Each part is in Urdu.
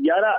11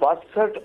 62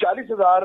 40,000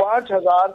5,000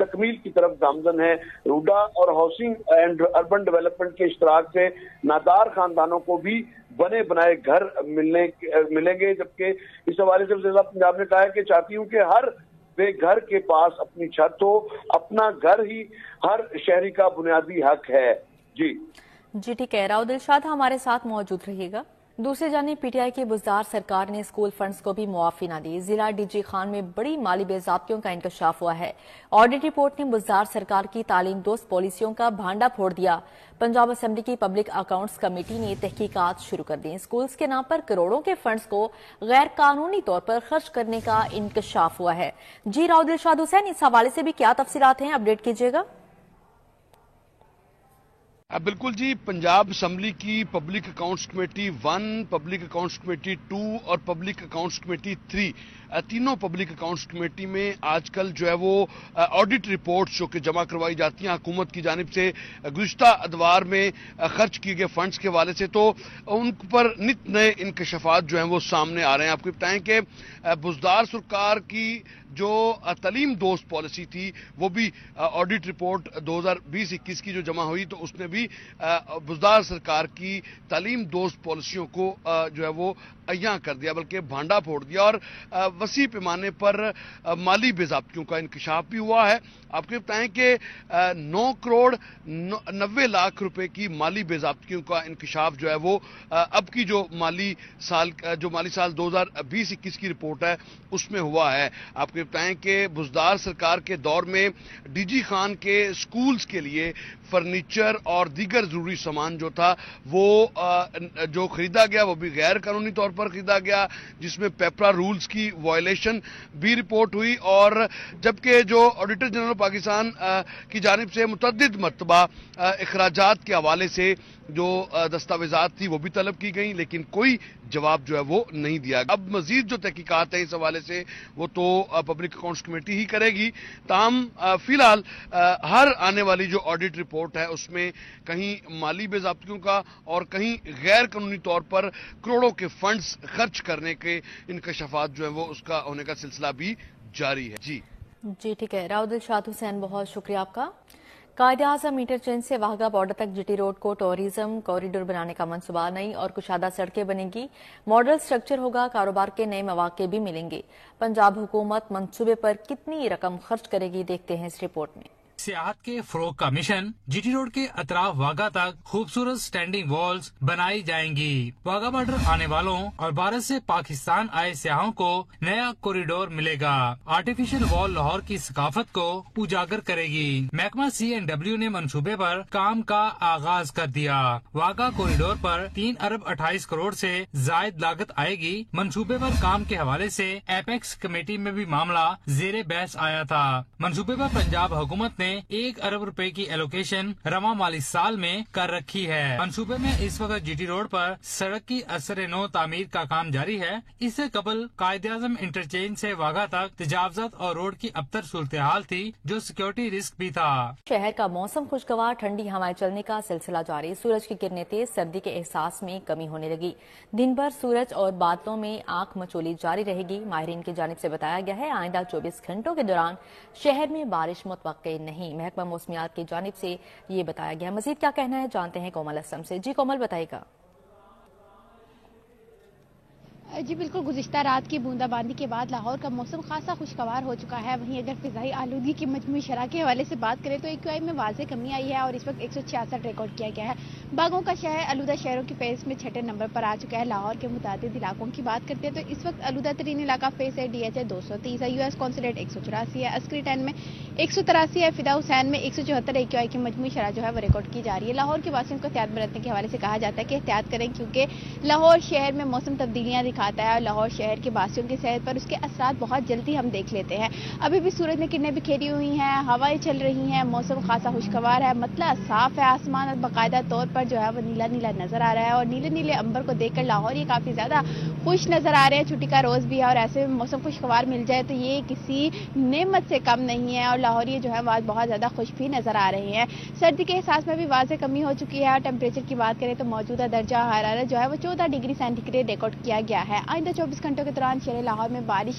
تکمیل کی طرف گامزن ہے۔ روڈا اور ہاؤسنگ اینڈ اربن ڈیولپمنٹ کے اشتراک سے نادار خاندانوں کو بھی بنے بنائے گھر ملیں گے، جبکہ اس حوالے سے وزیر اعظم پنجاب نے کہا ہے کہ چاہتی ہوں کہ ہر بے گھر کے پاس اپنی چھت ہو، اپنا گھر ہی ہر شہری کا بنیادی حق ہے۔ جی ٹھیک ہے، راؤ دلشاد ہمارے ساتھ موجود رہیے گا۔ دوسری جانب پی ٹی آئی کی بزدار سرکار نے اسکول فنڈز کو بھی معافی نہ دی۔ ضلع ڈی جی خان میں بڑی مالی بے ضابطیوں کا انکشاف ہوا ہے۔ آڈٹ رپورٹ نے بزدار سرکار کی تعلیم دوست پالیسیوں کا بھانڈا پھوڑ دیا۔ پنجاب اسمبلی کی پبلک اکاؤنٹس کمیٹی نے تحقیقات شروع کر دی۔ اسکولز کے نام پر کروڑوں کے فنڈز کو غیر قانونی طور پر خرچ کرنے کا انکشاف ہوا ہے۔ جی راؤ دلشاد حسین، اس حوالے سے بھی کیا تفصیلات ہیں، اپڈیٹ کیجیے گا۔ بالکل جی، پنجاب اسمبلی کی public accounts committee 1، public accounts committee 2 اور پبلک اکاؤنٹس کمیٹی 3، تینوں پبلک اکاؤنٹس کمیٹی میں آج کل جو ہے وہ آڈٹ رپورٹس جو کہ جمع کروائی جاتی ہیں حکومت کی جانب سے گزشتہ ادوار میں خرچ کیے گئے فنڈز کے حوالے سے، تو ان پر نت نئے انکشافات جو ہیں وہ سامنے آ رہے ہیں۔ آپ کو بتائیں کہ بزدار سرکار کی جو تعلیم دوست پالیسی تھی وہ بھی آڈٹ رپورٹ 2020-21 کی جو جمع ہوئی تو اس نے بھی بزدار سرکار کی تعلیم دوست پالیسیوں کو جو ہے وہ عیاں کر دیا، بلکہ بھانڈا پھوڑ دیا، اور وسیع پیمانے پر مالی بے ضابطیوں کا انکشاف بھی ہوا ہے۔ آپ کو بتائیں کہ 9 کروڑ 90 لاکھ روپے کی مالی بے ضابطیوں کا انکشاف جو ہے وہ اب کی جو مالی سال 2020-21 کی رپورٹ ہے اس میں ہوا ہے۔ آپ کو بتائیں کہ بزدار سرکار کے دور میں ڈی جی خان کے سکولز کے لیے فرنیچر اور دیگر ضروری سامان جو تھا وہ جو خریدا گیا وہ بھی غیر قانونی طور پر خریدا گیا، جس میں پیپرا رولز کی وائلیشن بھی رپورٹ ہوئی، اور جبکہ جو آڈیٹر جنرل پاکستان کی جانب سے متعدد مرتبہ اخراجات کے حوالے سے جو دستاویزات تھی وہ بھی طلب کی گئیں، لیکن کوئی جواب جو ہے وہ نہیں دیا گیا۔ اب مزید جو تحقیقات ہیں اس حوالے سے وہ تو پبلک اکاؤنٹس کمیٹی ہی کرے گی، تاہم فی الحال ہر آنے والی جو آڈٹ رپورٹ ہے اس میں کہیں مالی بے ضابطیوں کا اور کہیں غیر قانونی طور پر کروڑوں کے فنڈز خرچ کرنے کے انکشافات جو ہیں وہ اس کا ہونے کا سلسلہ بھی جاری ہے۔ جی ٹھیک ہے، راؤ دلشاد حسین بہت شکریہ آپ کا۔ قائد اعظم انٹرچینج سے واہگہ بارڈر تک جی ٹی روڈ کو ٹورزم کوریڈور بنانے کا منصوبہ، نئی اور کشادہ سڑکیں بنیں گی، ماڈل سٹرکچر ہوگا، کاروبار کے نئے مواقع بھی ملیں گے۔ پنجاب حکومت منصوبے پر کتنی رقم خرچ کرے گی، دیکھتے ہیں اس رپورٹ میں۔ سیاحت کے فروغ کا مشن، جی ٹی روڈ کے اطراف واگا تک خوبصورت سٹینڈنگ والز بنائی جائیں گی۔ واگا بارڈر آنے والوں اور بھارت سے پاکستان آئے سیاحوں کو نیا کوریڈور ملے گا۔ آرٹیفیشل وال لاہور کی ثقافت کو اجاگر کرے گی۔ محکمہ CNW نے منصوبے پر کام کا آغاز کر دیا۔ واگا کوریڈور پر 3 ارب 28 کروڑ سے زائد لاگت آئے گی۔ منصوبے پر کام کے حوالے سے ایپیکس کمیٹی میں بھی معاملہ زیر بحث آیا تھا۔ منصوبے پر پنجاب حکومت نے 1 ارب روپے کی ایلوکیشن رواں مالی سال میں کر رکھی ہے۔ منصوبے میں اس وقت جی ٹی روڈ پر سڑک کی اثر نو تعمیر کا کام جاری ہے۔ اس سے قبل قائد اعظم انٹرچینج سے واگا تک تجاوزات اور روڈ کی ابتر صورتحال تھی جو سیکیورٹی رسک بھی تھا۔ شہر کا موسم خوشگوار، ٹھنڈی ہوائیں چلنے کا سلسلہ جاری، سورج کی کرنیں تیز، سردی کے احساس میں کمی ہونے لگی۔ دن بھر سورج اور بادلوں میں آنکھ مچولی جاری رہے گی۔ ماہرین کی جانب سے بتایا گیا ہے آئندہ 24 گھنٹوں کے دوران شہر میں بارش متوقع نہیں۔ محکمہ موسمیات کی جانب سے یہ بتایا گیا۔ مزید کیا کہنا ہے جانتے ہیں کومل اسلم سے۔ جی کومل، بتائے گا۔ جی بالکل، گزشتہ رات کی بوندا باندی کے بعد لاہور کا موسم خاصا خوشگوار ہو چکا ہے۔ وہیں اگر فضائی آلودگی کی مجموعی شرح کے حوالے سے بات کریں تو AQI میں واضح کمی آئی ہے اور اس وقت 166 ریکارڈ کیا گیا ہے۔ باغوں کا شہر آلودہ شہروں کی فہرست میں 6 نمبر پر آ چکا ہے۔ لاہور کے متعدد علاقوں کی بات کرتے ہیں تو اس وقت آلودہ ترین علاقہ فیس ہے، DH 230 ہے، US کونسولیٹ 184 ہے، عسکری 10 میں 183 ہے، فدا حسین میں 174 AQI کی مجموعی شرح جو ہے وہ ریکارڈ کی جا رہی ہے۔ لاہور کے واسطوں کو احتیاط برتنے کے حوالے سے کہا جاتا ہے کہ احتیاط کریں کیونکہ لاہور شہر میں موسم تبدیلیاں دکھاتا ہے اور لاہور شہر کے باسیوں کی صحت پر اس کے اثرات بہت جلدی ہم دیکھ لیتے ہیں۔ ابھی بھی سورج نے کرنیں بکھیری ہوئی ہیں، ہوائیں چل رہی ہیں، موسم خاصا خوشگوار ہے، مطلع صاف ہے، آسمان اور باقاعدہ طور پر جو ہے وہ نیلا نیلا نظر آ رہا ہے اور نیلے نیلے امبر کو دیکھ کر لاہور یہ کافی زیادہ خوش نظر آ رہے ہیں۔ چھٹی کا روز بھی ہے اور ایسے میں موسم خوشگوار مل جائے تو یہ کسی نعمت سے کم نہیں ہے اور لاہوری جو ہے آج بہت زیادہ خوش بھی نظر آ رہے ہیں۔ سردی کے احساس میں بھی واضح کمی ہو چکی ہے اور ٹیمپریچر کی بات کریں تو موجودہ درجہ حرارت جو ہے وہ 14 ڈگری سینٹی گریڈ ریکارڈ کیا گیا ہے۔ آئندہ 24 گھنٹوں کے دوران شہر لاہور میں بارش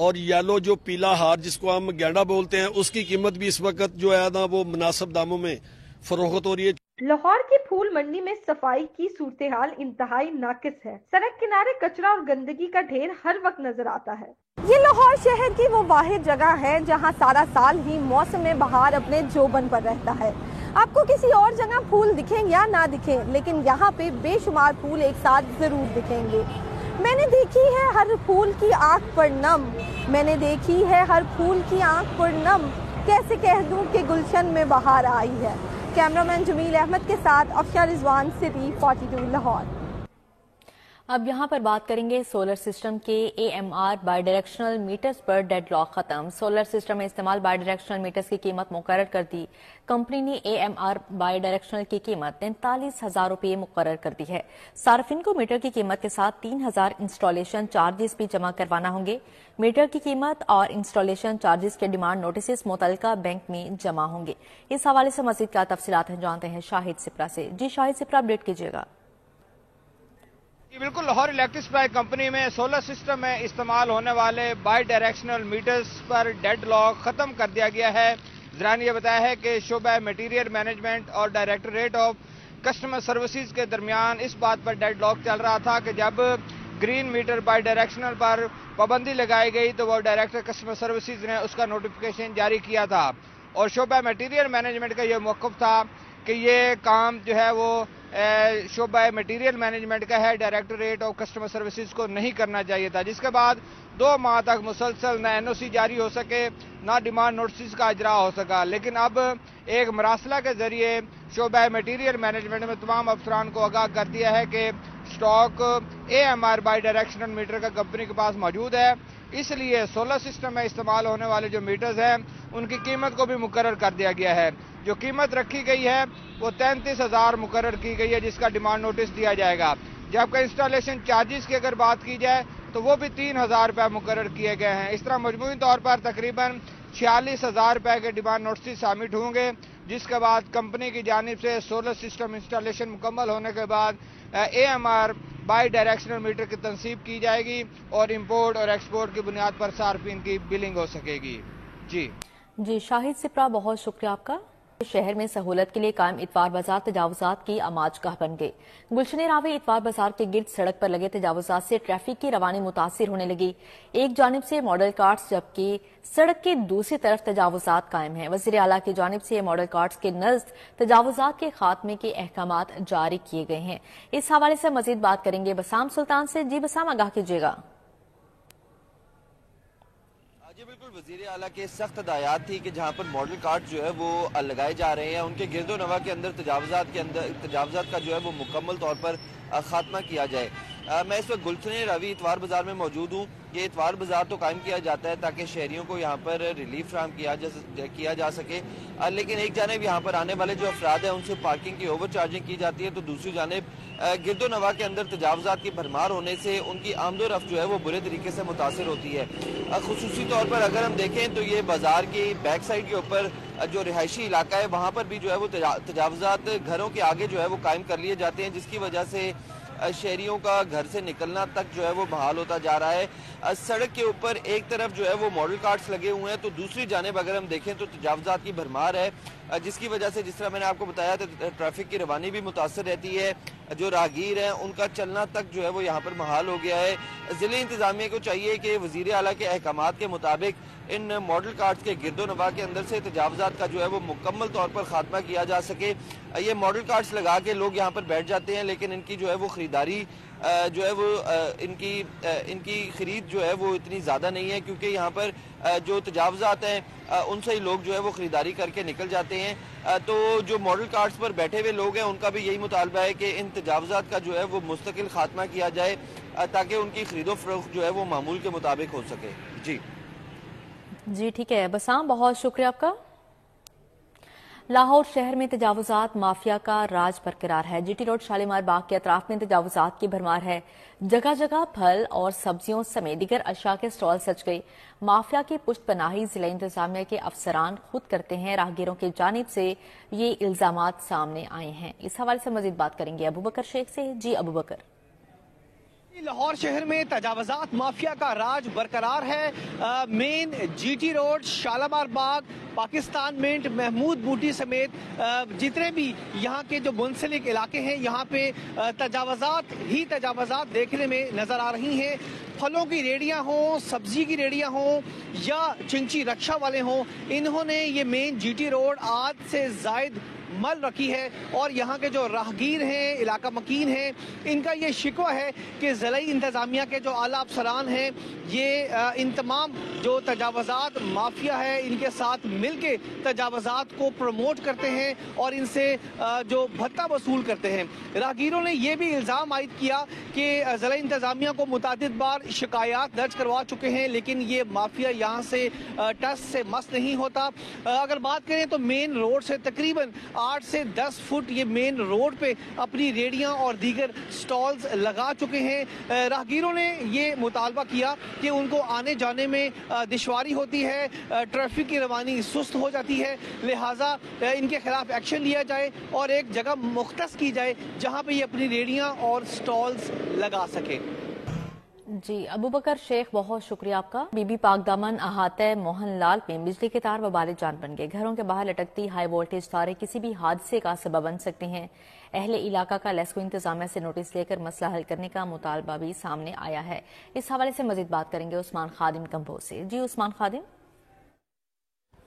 اور یلو جو پیلا ہار جس کو ہم گینڈا بولتے ہیں اس کی قیمت بھی اس وقت جو ہے نا وہ مناسب داموں میں فروخت ہو رہی ہے۔ لاہور کی پھول منڈی میں صفائی کی صورتحال انتہائی ناقص ہے۔ سڑک کنارے کچرا اور گندگی کا ڈھیر ہر وقت نظر آتا ہے۔ یہ لاہور شہر کی وہ واحد جگہ ہے جہاں سارا سال ہی موسم بہار اپنے جوبن پر رہتا ہے۔ آپ کو کسی اور جگہ پھول دکھیں یا نہ دکھیں، لیکن یہاں پہ بے شمار پھول ایک ساتھ ضرور دکھیں گے۔ میں نے دیکھی ہے ہر پھول کی آنکھ پر نم، میں نے دیکھی ہے ہر پھول کی آنکھ پر نم، کیسے کہہ دوں کہ گلشن میں بہار آئی ہے۔ کیمرامین جمیل احمد کے ساتھ افشا رضوان، سٹی 42 لاہور۔ اب یہاں پر بات کریں گے سولر سسٹم کے AMR بائی ڈائریکشنل میٹرز پر ڈیڈ لاک ختم۔ سولر سسٹم میں استعمال بائی ڈائریکشنل میٹرز کی قیمت مقرر کر دی۔ کمپنی نے AMR بائی ڈائریکشنل کی قیمت 43,000 روپے مقرر کر دی ہے۔ صارفین کو میٹر کی قیمت کے ساتھ 3,000 انسٹالیشن چارجز بھی جمع کروانا ہوں گے۔ میٹر کی قیمت اور انسٹالیشن چارجز کے ڈیمانڈ نوٹسز متعلقہ بینک میں جمع ہوں گے۔ اس حوالے سے مزید کیا تفصیلات ہیں جانتے ہیں شاہد سپرا سے۔ جی شاہد سپرا، اپڈیٹ کیجیے گا۔ بالکل، لاہور الیکٹرک سپلائی کمپنی میں سولر سسٹم میں استعمال ہونے والے بائی ڈائریکشنل میٹرز پر ڈیڈ لاک ختم کر دیا گیا ہے۔ ذرا نے یہ بتایا ہے کہ شعبہ میٹیریل مینجمنٹ اور ڈائریکٹوریٹ آف کسٹمر سروسز کے درمیان اس بات پر ڈیڈ لاک چل رہا تھا کہ جب گرین میٹر بائی ڈائریکشنل پر پابندی لگائی گئی تو وہ ڈائریکٹر کسٹمر سروسز نے اس کا نوٹیفیکیشن جاری کیا تھا، اور شعبہ میٹیریل مینجمنٹ کا یہ موقف تھا کہ یہ کام جو ہے وہ شعبہ میٹیریل مینجمنٹ کا ہے، ڈائریکٹوریٹ آف کسٹمر سروسز کو نہیں کرنا چاہیے تھا، جس کے بعد 2 ماہ تک مسلسل نہ NOC جاری ہو سکے نہ ڈیمانڈ نوٹسز کا اجرا ہو سکا۔ لیکن اب ایک مراسلہ کے ذریعے شعبہ میٹیریل مینجمنٹ میں تمام افسران کو آگاہ کر دیا ہے کہ stock AMR bidirectional meter کا کمپنی کے پاس موجود ہے، اس لیے سولر سسٹم میں استعمال ہونے والے جو میٹرز ہیں ان کی قیمت کو بھی مقرر کر دیا گیا ہے۔ جو قیمت رکھی گئی ہے وہ 33,000 مقرر کی گئی ہے، جس کا ڈیمانڈ نوٹس دیا جائے گا۔ جبکہ انسٹالیشن چارجز کی اگر بات کی جائے تو وہ بھی 3,000 روپے مقرر کیے گئے ہیں۔ اس طرح مجموعی طور پر تقریباً 46,000 روپے کے ڈیمانڈ نوٹس سبمٹ ہوں گے، جس کے بعد کمپنی کی جانب سے سولر سسٹم انسٹالیشن مکمل ہونے کے بعد AMR بائی ڈائریکشنل میٹر کی تنصیب کی جائے گی اور امپورٹ اور ایکسپورٹ کی بنیاد پر صارفین کی بلنگ ہو سکے گی۔ جی شاہد سپرا، بہت شکریہ آپ کا۔ شہر میں سہولت کے لیے قائم اتوار بازار تجاوزات کی آماج گاہ بن گئے۔ گلشن راوی اتوار بازار کے گرد سڑک پر لگے تجاوزات سے ٹریفک کی روانی متاثر ہونے لگی۔ ایک جانب سے ماڈل کارٹس جبکہ سڑک کی دوسری طرف تجاوزات قائم ہیں۔ وزیر اعلیٰ کی جانب سے ماڈل کارٹس کے نزد تجاوزات کے خاتمے کے احکامات جاری کیے گئے ہیں۔ اس حوالے سے مزید بات کریں گے بسام سلطان سے۔ جی بسام، آگاہ کیجیے گا۔ جی بالکل، وزیر اعلیٰ کے سخت ہدایات تھی کہ جہاں پر ماڈل کارٹ جو ہے وہ لگائے جا رہے ہیں ان کے گرد و نواح کے اندر تجاوزات کا جو ہے وہ مکمل طور پر خاتمہ کیا جائے۔ میں اس وقت گلشن راوی اتوار بازار میں موجود ہوں۔ یہ اتوار بازار تو قائم کیا جاتا ہے تاکہ شہریوں کو یہاں پر ریلیف فراہم کیا جا سکے، لیکن ایک جانب یہاں پر آنے والے جو افراد ہیں ان سے پارکنگ کی اوور چارجنگ کی جاتی ہے، تو دوسری جانب گرد و نواح کے اندر تجاوزات کی بھرمار ہونے سے ان کی آمد و رفت جو ہے وہ برے طریقے سے متاثر ہوتی ہے۔ خصوصی طور پر اگر ہم دیکھیں تو یہ بازار کی بیک سائڈ کے اوپر جو رہائشی علاقہ ہے وہاں پر بھی جو ہے وہ تجاوزات گھروں کے آگے جو ہے وہ قائم کر لیے جاتے ہیں، جس کی وجہ سے شہریوں کا گھر سے نکلنا تک جو ہے وہ محال ہوتا جا رہا ہے۔ سڑک کے اوپر ایک طرف جو ہے وہ ماڈل کارٹس لگے ہوئے ہیں تو دوسری جانب اگر ہم دیکھیں تو تجاوزات کی بھرمار ہے، جس کی وجہ سے جس طرح میں نے آپ کو بتایا ٹریفک کی روانی بھی متاثر رہتی ہے، جو راہگیر ہیں ان کا چلنا تک جو ہے وہ یہاں پر محال ہو گیا ہے۔ ضلع انتظامیہ کو چاہیے کہ وزیر اعلیٰ کے احکامات کے مطابق ان ماڈل کارٹس کے گرد و نواح کے اندر سے تجاوزات کا جو ہے وہ مکمل طور پر خاتمہ کیا جا سکے۔ یہ ماڈل کارٹس لگا کے لوگ یہاں پر بیٹھ جاتے ہیں، لیکن ان کی جو ہے وہ خریداری جو ہے وہ ان کی خرید جو ہے وہ اتنی زیادہ نہیں ہے، کیونکہ یہاں پر جو تجاوزات ہیں ان سے ہی لوگ جو ہے وہ خریداری کر کے نکل جاتے ہیں۔ تو جو ماڈل کارٹس پر بیٹھے ہوئے لوگ ہیں ان کا بھی یہی مطالبہ ہے کہ ان تجاوزات کا جو ہے وہ مستقل خاتمہ کیا جائے تاکہ ان کی خرید و فروخت جو ہے وہ معمول کے مطابق ہو سکے۔ جی ٹھیک ہے بسام، بہت شکریہ آپ کا۔ لاہور شہر میں تجاوزات مافیا کا راج برقرار ہے۔ جی ٹی روڈ شالیمار باغ کے اطراف میں تجاوزات کی بھرمار ہے۔ جگہ جگہ پھل اور سبزیوں سمیت دیگر اشیاء کے سٹال سج گئے۔ مافیا کی پشت پناہی ضلع انتظامیہ کے افسران خود کرتے ہیں۔ راہگیروں کی جانب سے یہ الزامات سامنے آئے ہیں۔ اس حوالے سے مزید بات کریں گے ابو بکر شیخ سے۔ جی ابو بکر۔ لاہور شہر میں تجاوزات مافیا کا راج برقرار ہے. مین جی ٹی روڈ، شالامار باغ، پاکستان منٹ، محمود بوٹی سمیت جتنے بھی یہاں کے جو منسلک علاقے ہیں یہاں پہ تجاوزات دیکھنے میں نظر آ رہی ہیں. پھلوں کی ریڑیاں ہوں، سبزی کی ریڑیاں ہوں یا چنچی رکشا والے ہوں، انہوں نے یہ مین جی ٹی روڈ آج سے زائد مل رکھی ہے. اور یہاں کے جو راہگیر ہیں، علاقہ مکین ہیں، ان کا یہ شکوہ ہے کہ ضلعی انتظامیہ کے جو اعلیٰ افسران ہیں یہ ان تمام جو تجاوزات مافیا ہے ان کے ساتھ مل کے تجاوزات کو پروموٹ کرتے ہیں اور ان سے جو بھتہ وصول کرتے ہیں. راہگیروں نے یہ بھی الزام عائد کیا کہ ضلعی انتظامیہ کو متعدد بار شکایات درج کروا چکے ہیں لیکن یہ مافیا یہاں سے ٹس سے مس نہیں ہوتا. اگر بات کریں تو مین روڈ سے تقریباً 8 سے 10 فٹ یہ مین روڈ پہ اپنی ریڑیاں اور دیگر سٹالز لگا چکے ہیں. راہگیروں نے یہ مطالبہ کیا کہ ان کو آنے جانے میں دشواری ہوتی ہے، ٹریفک کی روانی سست ہو جاتی ہے، لہٰذا ان کے خلاف ایکشن لیا جائے اور ایک جگہ مختص کی جائے جہاں پہ یہ اپنی ریڑیاں اور سٹالز لگا سکے. جی ابو بکر شیخ، بہت شکریہ آپ کا. بی بی پاک دامن احاطہ موہن لال میں بجلی کے تار وبال جان بن گئے. گھروں کے باہر لٹکتی ہائی وولٹیج تاریں کسی بھی حادثے کا سبب بن سکتی ہیں. اہل علاقہ کا لیسکو انتظامیہ سے نوٹس لے کر مسئلہ حل کرنے کا مطالبہ بھی سامنے آیا ہے. اس حوالے سے مزید بات کریں گے عثمان خادم کمبو سے. جی عثمان خادم.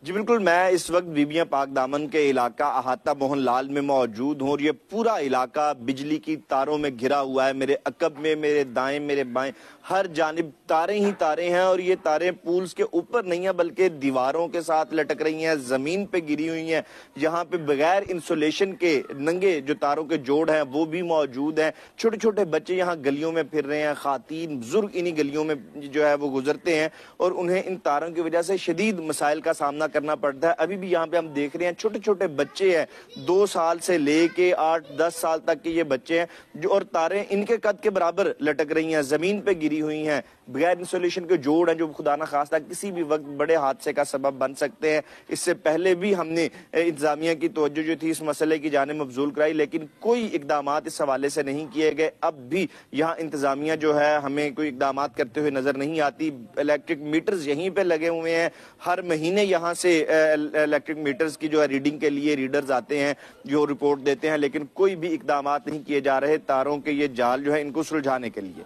جی بالکل، میں اس وقت بیبیاں پاک دامن کے علاقہ احاطہ موہن لال میں موجود ہوں اور یہ پورا علاقہ بجلی کی تاروں میں گھرا ہوا ہے. میرے عقب میں، میرے دائیں، میرے بائیں، ہر جانب تاریں ہی تاریں ہیں اور یہ تاریں پولز کے اوپر نہیں ہیں بلکہ دیواروں کے ساتھ لٹک رہی ہیں، زمین پہ گری ہوئی ہیں. یہاں پہ بغیر انسولیشن کے ننگے جو تاروں کے جوڑ ہیں وہ بھی موجود ہیں. چھوٹے چھوٹے بچے یہاں گلیوں میں پھر رہے ہیں، خواتین بزرگ انہی گلیوں میں جو ہے وہ گزرتے ہیں اور انہیں ان تاروں کی وجہ سے شدید مسائل کا سامنا کرنا پڑتا ہے. ابھی بھی یہاں پہ ہم دیکھ رہے ہیں چھوٹے چھوٹے بچے ہیں، 2 سال سے لے کے 8-10 سال تک کے یہ بچے ہیں جو اور تاریں ان کے قد کے برابر لٹک رہی ہیں، زمین پہ گری ہوئی ہیں. بغیر انسولیشن کے جوڑ ہیں جو خدا نہ خواستہ کسی بھی وقت بڑے حادثے کا سبب بن سکتے ہیں. اس سے پہلے بھی ہم نے انتظامیہ کی توجہ جو تھی اس مسئلے کی جانب مبذول کرائی لیکن کوئی اقدامات اس حوالے سے نہیں کیے گئے. اب بھی یہاں انتظامیہ جو ہے ہمیں کوئی اقدامات کرتے ہوئے نظر نہیں آتی. الیکٹرک میٹرز یہیں پہ لگے ہوئے ہیں، ہر مہینے یہاں سے الیکٹرک میٹرز کی جو ہے ریڈنگ کے لیے ریڈرز آتے ہیں جو رپورٹ دیتے ہیں لیکن کوئی بھی اقدامات نہیں کیے جا رہے تاروں کے یہ جال جو ہے ان کو سلجھانے کے لیے.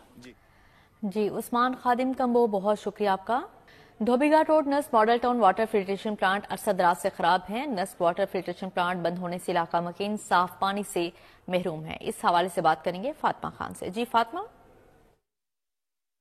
جی عثمان خادم کمبو، بہت شکریہ آپ کا. دھوبی گھاٹ روڈ نسک model town water filtration plant عرصہ دراز سے خراب ہے. نسک واٹر فلٹریشن پلانٹ بند ہونے سے علاقہ مکین صاف پانی سے محروم ہے. اس حوالے سے بات کریں گے فاطمہ خان سے. جی فاطمہ.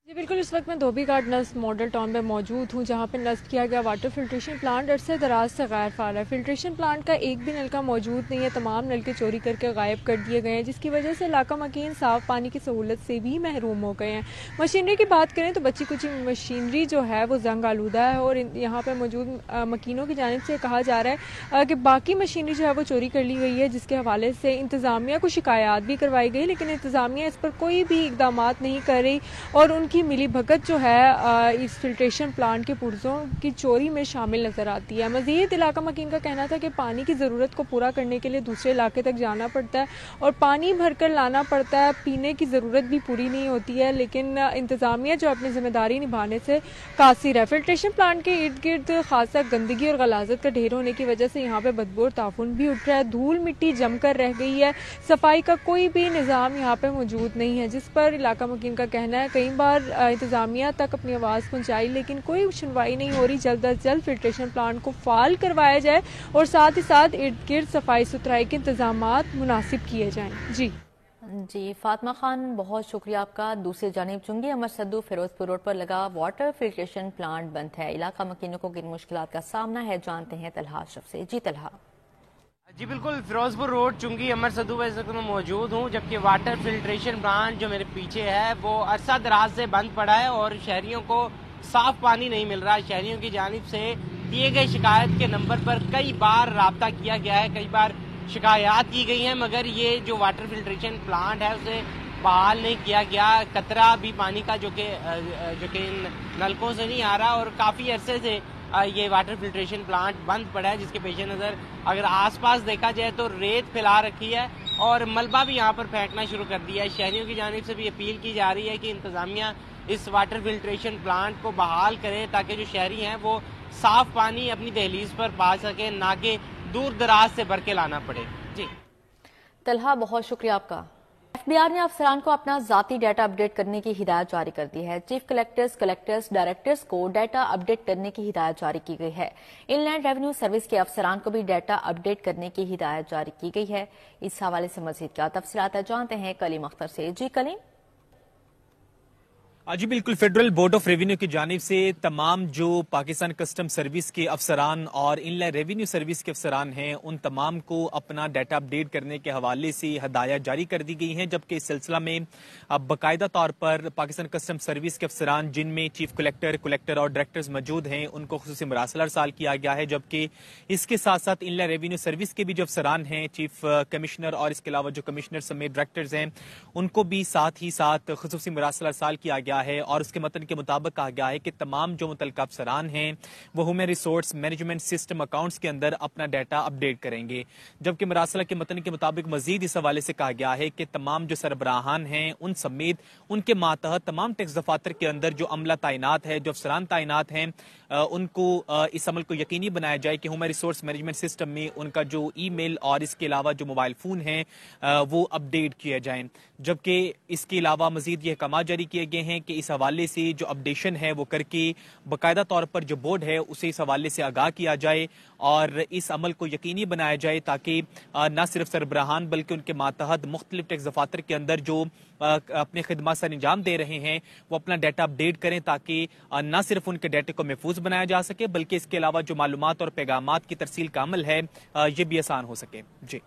جی بالکل، اس وقت میں دھوبی گھاٹ نسک ماڈل ٹاؤن میں موجود ہوں جہاں پہ نصب کیا گیا واٹر فلٹریشن پلانٹ عرصے دراز سے غیر فعال ہے. فلٹریشن پلانٹ کا ایک بھی نلکا موجود نہیں ہے، تمام نلکے چوری کر کے غائب کر دیے گئے ہیں جس کی وجہ سے علاقہ مکین صاف پانی کی سہولت سے بھی محروم ہو گئے ہیں. مشینری کی بات کریں تو بچی کچی مشینری جو ہے وہ زنگ آلودہ ہے اور یہاں پہ موجود مکینوں کی جانب سے کہا جا رہا ہے کہ باقی مشینری جو ہے وہ چوری کر لی گئی ہے جس کے حوالے سے انتظامیہ کو شکایات بھی کروائی گئی لیکن انتظامیہ اس پر کوئی بھی اقدامات نہیں کر رہی اور ان کی ملی بھگت جو ہے اس فلٹریشن پلانٹ کے پرزوں کی چوری میں شامل نظر آتی ہے. مزید علاقہ مکین کا کہنا تھا کہ پانی کی ضرورت کو پورا کرنے کے لیے دوسرے علاقے تک جانا پڑتا ہے اور پانی بھر کر لانا پڑتا ہے، پینے کی ضرورت بھی پوری نہیں ہوتی ہے لیکن انتظامیہ جو اپنی ذمہ داری نبھانے سے قاصر ہے. فلٹریشن پلانٹ کے ارد گرد خاصا گندگی اور غلاظت کا ڈھیر ہونے کی وجہ سے یہاں پہ بدبو اور تعفن بھی اٹھ رہا ہے. دھول مٹی جم کر رہ گئی ہے، صفائی کا کوئی بھی نظام یہاں پہ موجود نہیں ہے جس پر علاقہ مکین کا کہنا ہے کئی بار انتظامیہ تک اپنی آواز پہنچائی لیکن کوئی سنوائی نہیں ہو رہی. جلد از جلد فلٹریشن پلانٹ کو فعال کروایا جائے اور ساتھ ہی ساتھ ارد گرد صفائی ستھرائی کے انتظامات مناسب کیے جائیں. جی فاطمہ خان، بہت شکریہ آپ کا. دوسری جانب چنگی امر سدو فیروز پور روڈ پر لگا واٹر فلٹریشن پلانٹ بند ہے. علاقہ مکینوں کو کن مشکلات کا سامنا ہے جانتے ہیں طلحہ اشرف سے. جی طلحہ. جی بالکل، فیروز پور روڈ چنگی امر سدو میں اس وقت میں موجود ہوں جبکہ واٹر فلٹریشن پلانٹ جو میرے پیچھے ہے وہ عرصہ دراز سے بند پڑا ہے اور شہریوں کو صاف پانی نہیں مل رہا. شہریوں کی جانب سے دیے گئے شکایت کے نمبر پر کئی بار رابطہ کیا گیا ہے، کئی بار شکایات کی گئی ہیں مگر یہ جو واٹر فلٹریشن پلانٹ ہے اسے بحال نہیں کیا گیا. قطرہ بھی پانی کا جو کہ ان نلکوں سے نہیں آ رہا اور کافی عرصے سے یہ واٹر فلٹریشن پلانٹ بند پڑا ہے جس کے پیش نظر اگر آس پاس دیکھا جائے تو ریت پھیلا رکھی ہے اور ملبہ بھی یہاں پر پھینکنا شروع کر دیا ہے. شہریوں کی جانب سے بھی اپیل کی جا رہی ہے کہ انتظامیہ اس واٹر فلٹریشن پلانٹ کو بحال کرے تاکہ جو شہری ہیں وہ صاف پانی اپنی دہلیز پر پا سکیں، نہ کہ دور دراز سے بھر کے لانا پڑے. جی طلحہ، بہت شکریہ آپ کا. FBR نے افسران کو اپنا ذاتی ڈیٹا اپڈیٹ کرنے کی ہدایت جاری کر دی ہے. چیف کلیکٹرز، ڈائریکٹرز کو ڈیٹا اپڈیٹ کرنے کی ہدایت جاری کی گئی ہے. ان لینڈ ریونیو سروس کے افسران کو بھی ڈیٹا اپڈیٹ کرنے کی ہدایت جاری کی گئی ہے. اس حوالے سے مزید کیا تفصیلات جانتے ہیں کلیم اختر سے. جی کلیم. جی بالکل، فیڈرل بورڈ آف ریونیو کی جانب سے تمام جو پاکستان کسٹم سروس کے افسران اور ان لائن ریونیو سروس کے افسران ہیں ان تمام کو اپنا ڈیٹا اپڈیٹ کرنے کے حوالے سے ہدایت جاری کر دی گئی ہیں، جبکہ اس سلسلہ میں باقاعدہ طور پر پاکستان کسٹم سروس کے افسران جن میں چیف کلیکٹر اور ڈائریکٹرز موجود ہیں ان کو خصوصی مراسلہ ارسال کیا گیا ہے، جبکہ اس کے ساتھ ساتھ ان لائن ریونیو سروس کے بھی جو افسران ہیں چیف کمشنر اور اس کے علاوہ جو کمشنر سمیت ڈائریکٹرز ہیں ان کو بھی ساتھ ہی ساتھ خصوصی مراسلہ ارسال کیا گیا ہے. اور اس کے متن کے مطابق کہا گیا ہے کہ تمام جو متعلقہ افسران ہیں وہ human resource management system accounts کے اندر اپنا ڈیٹا اپڈیٹ کریں گے، جبکہ مراسلہ کے متن کے مطابق مزید اس حوالے سے کہا گیا ہے کہ تمام جو سربراہان ہیں ان سمیت ان کے ماتحت تمام ٹیکس دفاتر کے اندر جو عملہ تعینات ہے، جو افسران تعینات ہیں، ان کو اس عمل کو یقینی بنایا جائے کہ ہیومن ریسورس مینجمنٹ سسٹم میں ان کا جو ای میل اور اس کے علاوہ جو موبائل فون ہیں وہ اپڈیٹ کیے جائیں. جبکہ اس کے علاوہ مزید یہ احکامات جاری کیے گئے ہیں کہ اس حوالے سے جو اپڈیشن ہے وہ کر کے باقاعدہ طور پر جو بورڈ ہے اسے اس حوالے سے آگاہ کیا جائے اور اس عمل کو یقینی بنایا جائے تاکہ نہ صرف سربراہان بلکہ ان کے ماتحت مختلف ٹیکس دفاتر کے اندر جو اپنے خدمات سر انجام دے رہے ہیں وہ اپنا ڈیٹا اپڈیٹ کریں تاکہ نہ صرف ان کے ڈیٹے کو محفوظ بنایا جا سکے بلکہ اس کے علاوہ جو معلومات اور پیغامات کی ترسیل کا عمل ہے یہ بھی آسان ہو سکے. جی